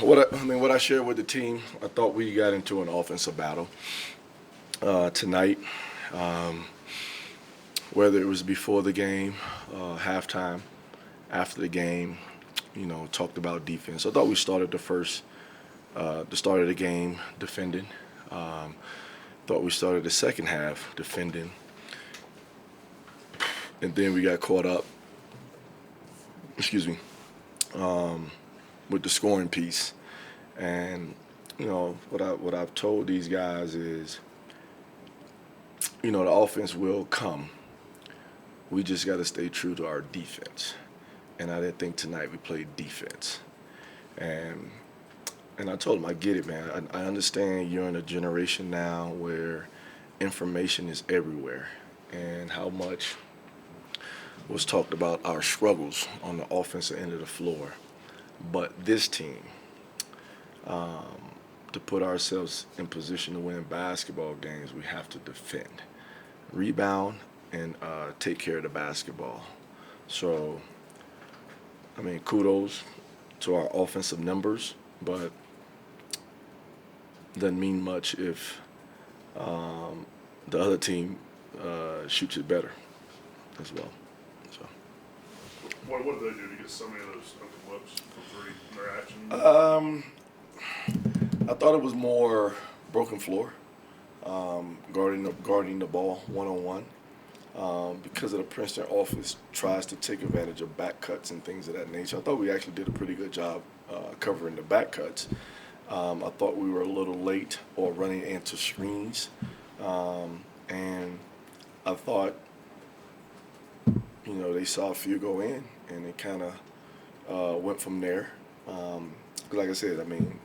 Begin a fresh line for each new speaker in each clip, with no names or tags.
What I shared with the team, I thought we got into an offensive battle tonight. Um, whether it was before the game, halftime, after the game, talked about defense. I thought we started the start of the game defending. Um, thought we started the second half defending, and then we got caught up. Excuse me, with the scoring piece. And what I've told these guys is, the offense will come. We just got to stay true to our defense. And I didn't think tonight we played defense. And and I told them, I get it, man. I understand you're in a generation now where information is everywhere, and how much was talked about our struggles on the offensive end of the floor. But this team, to put ourselves in position to win basketball games, we have to defend, rebound, and take care of the basketball. So, I mean, kudos to our offensive numbers, but doesn't mean much if the other team shoots it better as well. So,
What do they do to get so many of those open looks from three in their action?
I thought it was more broken floor, guarding the ball one on one. Because of the Princeton offense tries to take advantage of back cuts and things of that nature. I thought we actually did a pretty good job covering the back cuts. I thought we were a little late or running into screens, and I thought, they saw a few go in, and it kind of went from there. Like I said, I mean,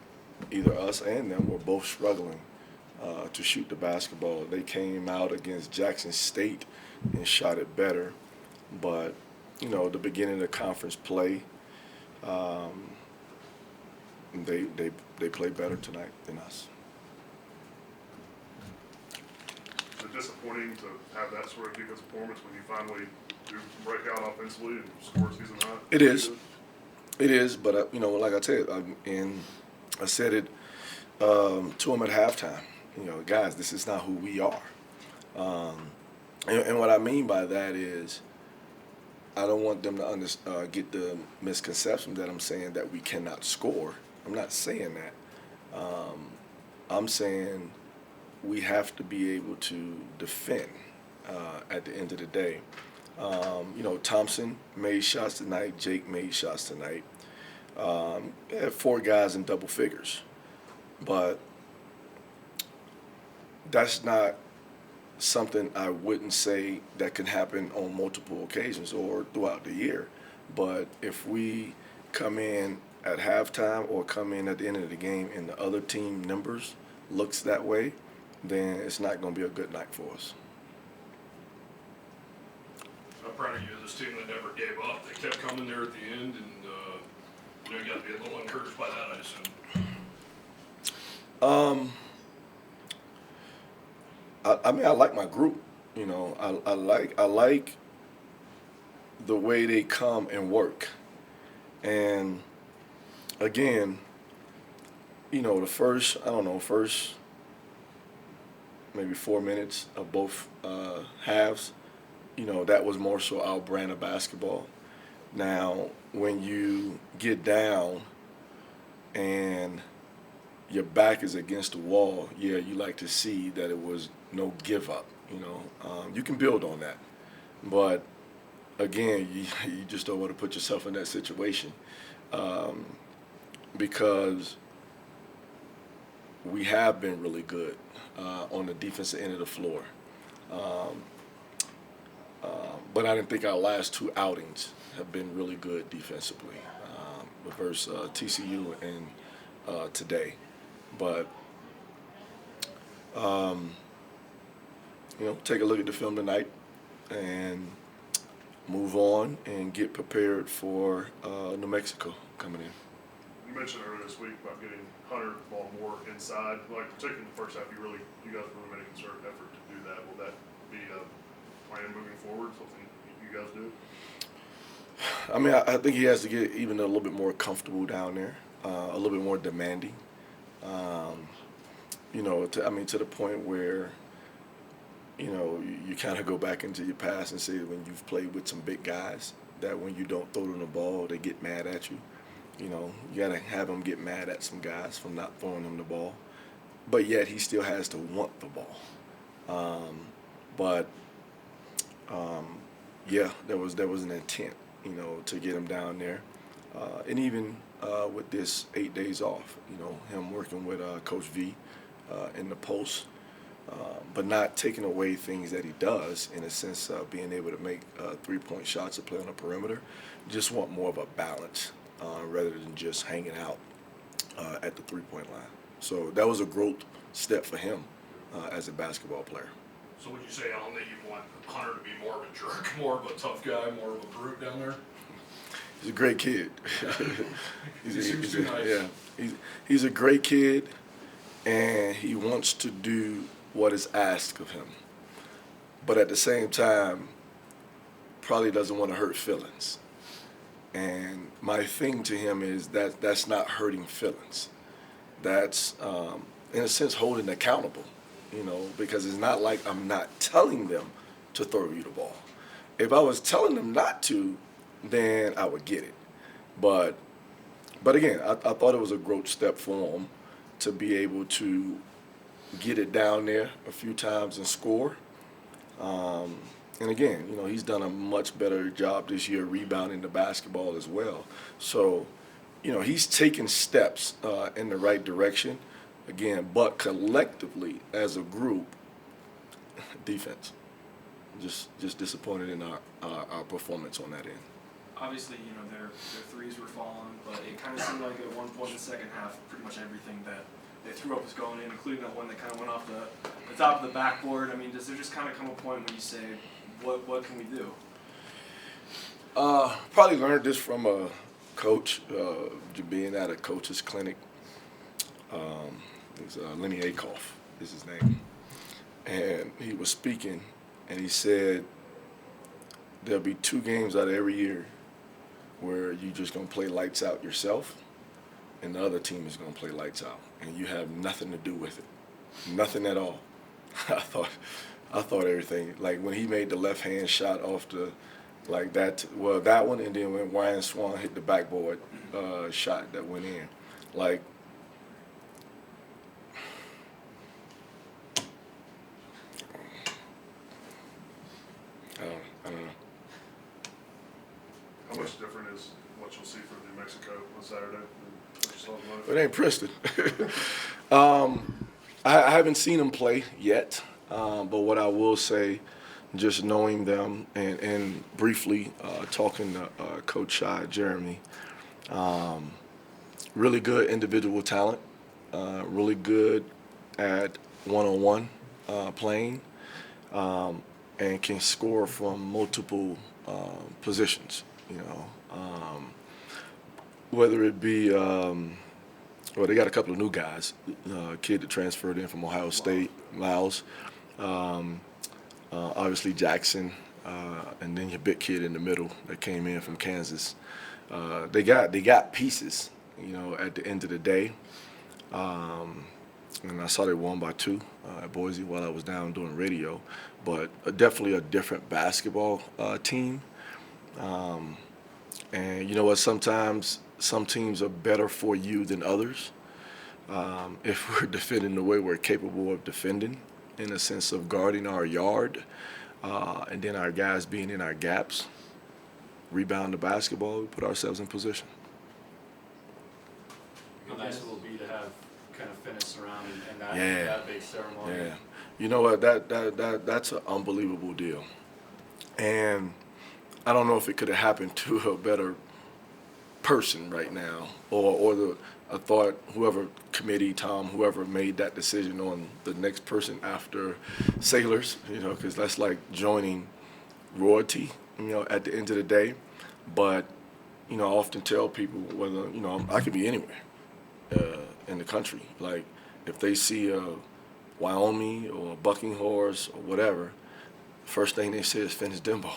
either us and them were both struggling to shoot the basketball. They came out against Jackson State and shot it better, but the beginning of the conference play, they played better tonight than us.
Is it disappointing to have that sort of defensive performance when you finally do break out offensively and score season high?
It is. It is, but like I said, and I said it to them at halftime. Guys, this is not who we are. And what I mean by that is, I don't want them to get the misconception that I'm saying that we cannot score. I'm not saying that. I'm saying we have to be able to defend at the end of the day. Thompson made shots tonight. Jake made shots tonight. Had four guys in double figures. But that's not something I wouldn't say that can happen on multiple occasions or throughout the year. But if we come in at halftime or come in at the end of the game and the other team numbers looks that way, then it's not going to be a good night for us.
I'm proud of you, this team that never gave up. They kept coming there at the end, and you got to be a little encouraged by that, I assume.
I mean, I like my group. I like the way they come and work. And again, the first maybe 4 minutes of both halves, that was more so our brand of basketball. Now, when you get down and your back is against the wall, yeah, you like to see that it was no give up. You can build on that, but again, you just don't want to put yourself in that situation, because we have been really good on the defensive end of the floor. Um, but I didn't think our last two outings have been really good defensively, versus TCU and today. But take a look at the film tonight and move on and get prepared for New Mexico coming in.
You mentioned earlier this week about getting Hunter the ball more inside. Like particularly in the first half, you guys really made a concerted effort to do that. Will that be a plan moving forward? Something you guys do?
I mean, I think he has to get even a little bit more comfortable down there. a little bit more demanding. To the point where, you kind of go back into your past and say when you've played with some big guys that when you don't throw them the ball, they get mad at you. You got to have them get mad at some guys for not throwing them the ball. But yet he still has to want the ball. But yeah, there was an intent, to get him down there. And even with this 8 days off, him working with Coach V in the post, but not taking away things that he does in a sense of being able to make 3-point shots to play on the perimeter. Just want more of a balance rather than just hanging out at the 3-point line. So that was a growth step for him as a basketball player.
So would you say, Alan, that you want Hunter to be more of a jerk, more of a tough guy, more of a brute down there?
He's a great kid.
Seems too nice.
Yeah, he's a great kid, and he wants to do what is asked of him. But at the same time, probably doesn't want to hurt feelings. And my thing to him is that that's not hurting feelings. That's, in a sense, holding accountable, because it's not like I'm not telling them to throw you the ball. If I was telling them not to, then I would get it. But again, I thought it was a growth step for him to be able to get it down there a few times and score. And again, he's done a much better job this year rebounding the basketball as well. So, he's taken steps in the right direction. Again, but collectively as a group, defense, just disappointed in our performance on that end.
Obviously, their threes were falling, but it kind of seemed like at one point in the second half, pretty much everything that they threw up was going in, including that one that kind of went off the top of the backboard. I mean, does there just kind of come a point when you say, what can we do?
Probably learned this from a coach, being at a coach's clinic. It was Lenny Akoff is his name. And he was speaking, and he said, there'll be 2 games out of every year where you're just going to play lights out yourself, and the other team is going to play lights out, and you have nothing to do with it. Nothing at all. I thought everything, like when he made the left-hand shot off that one, and then when Ryan Swan hit the backboard shot that went in. Like, I don't know.
How much different is what you'll see from New Mexico on Saturday than what you saw in
It ain't Princeton. I haven't seen them play yet, but what I will say, just knowing them and briefly talking to Coach Shai Jeremy, really good individual talent, really good at one-on-one playing, and can score from multiple positions. Whether it be, they got a couple of new guys. A kid that transferred in from Ohio State, Miles. Obviously Jackson, and then your big kid in the middle that came in from Kansas. They got pieces, at the end of the day. And I saw they won by 2 at Boise while I was down doing radio. But definitely a different basketball team. And you know what? Sometimes some teams are better for you than others. If we're defending the way we're capable of defending, in a sense of guarding our yard, and then our guys being in our gaps, rebound the basketball, we put ourselves in position.
How nice it will be to have kind of finished around and that big ceremony.
Yeah. You know what? That's an unbelievable deal. And I don't know if it could have happened to a better person right now, or I thought whoever committee, Tom, whoever made that decision on the next person after Sailors, because that's like joining royalty, at the end of the day. But, I often tell people whether, I could be anywhere in the country. Like, if they see a Wyoming or a Bucking Horse or whatever, first thing they say is Finis Dembo.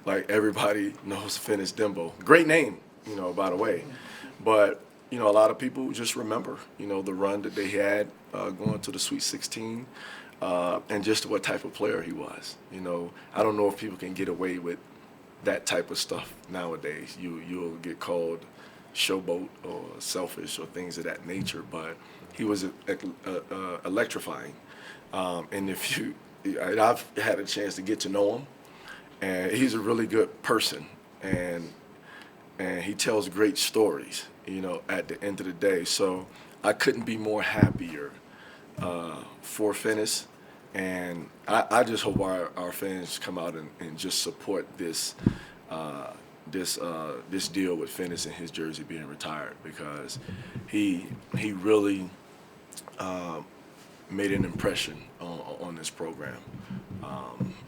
Like, everybody knows Finis Dembo. Great name, by the way. But you know, a lot of people just remember, you know, the run that they had going to the Sweet 16, and just what type of player he was. You know, I don't know if people can get away with that type of stuff nowadays. You'll get called showboat or selfish or things of that nature, but he was electrifying. And I've had a chance to get to know him, and he's a really good person, and he tells great stories, you know, at the end of the day. So I couldn't be more happier for Finis, and I just hope our fans come out and just support this this deal with Finis and his jersey being retired, because he really made an impression on this program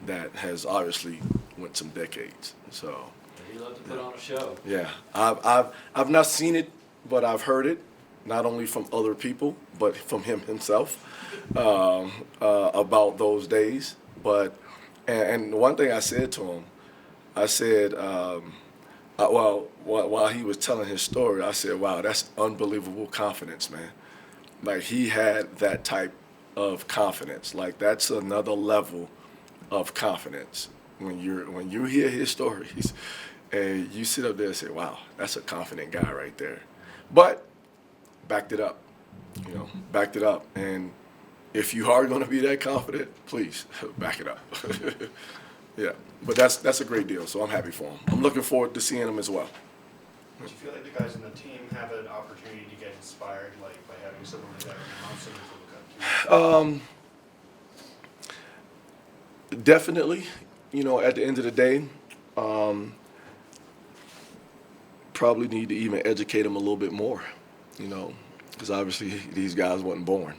that has obviously went some decades. So.
He loved to put on a show.
Yeah, I've not seen it, but I've heard it, not only from other people, but from him himself, about those days. But and one thing I said to him, I said, while he was telling his story, I said, "Wow, that's unbelievable confidence, man." Like, he had that type of confidence. Like, that's another level of confidence when you hear his stories. And you sit up there and say, wow, that's a confident guy right there. But backed it up, you know, backed it up. And if you are going to be that confident, please back it up. Yeah, but that's a great deal, so I'm happy for him. I'm looking forward to seeing him as well.
Do you feel like the guys on the team have an opportunity to get inspired, like by having someone like that around, someone to look up to?
Definitely, you know, at the end of the day, probably need to even educate them a little bit more, you know, because obviously these guys wasn't born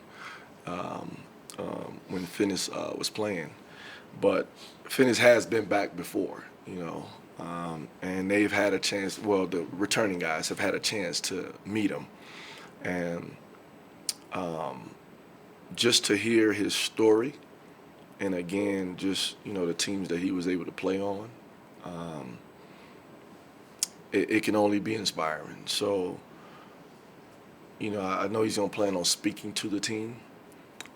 when Finis was playing. But Finis has been back before, you know, and they've had a chance, well, the returning guys have had a chance to meet him. And just to hear his story, and again, just, you know, the teams that he was able to play on, it can only be inspiring. So, you know, I know he's going to plan on speaking to the team.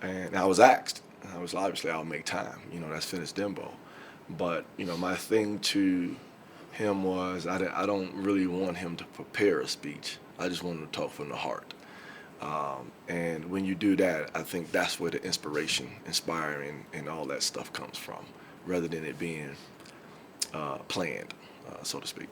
And I was asked. I was obviously, I'll make time. You know, that's Finis Dembo. But, you know, my thing to him was I don't really want him to prepare a speech. I just want him to talk from the heart. And when you do that, I think that's where the inspiration, inspiring, and all that stuff comes from, rather than it being planned, so to speak.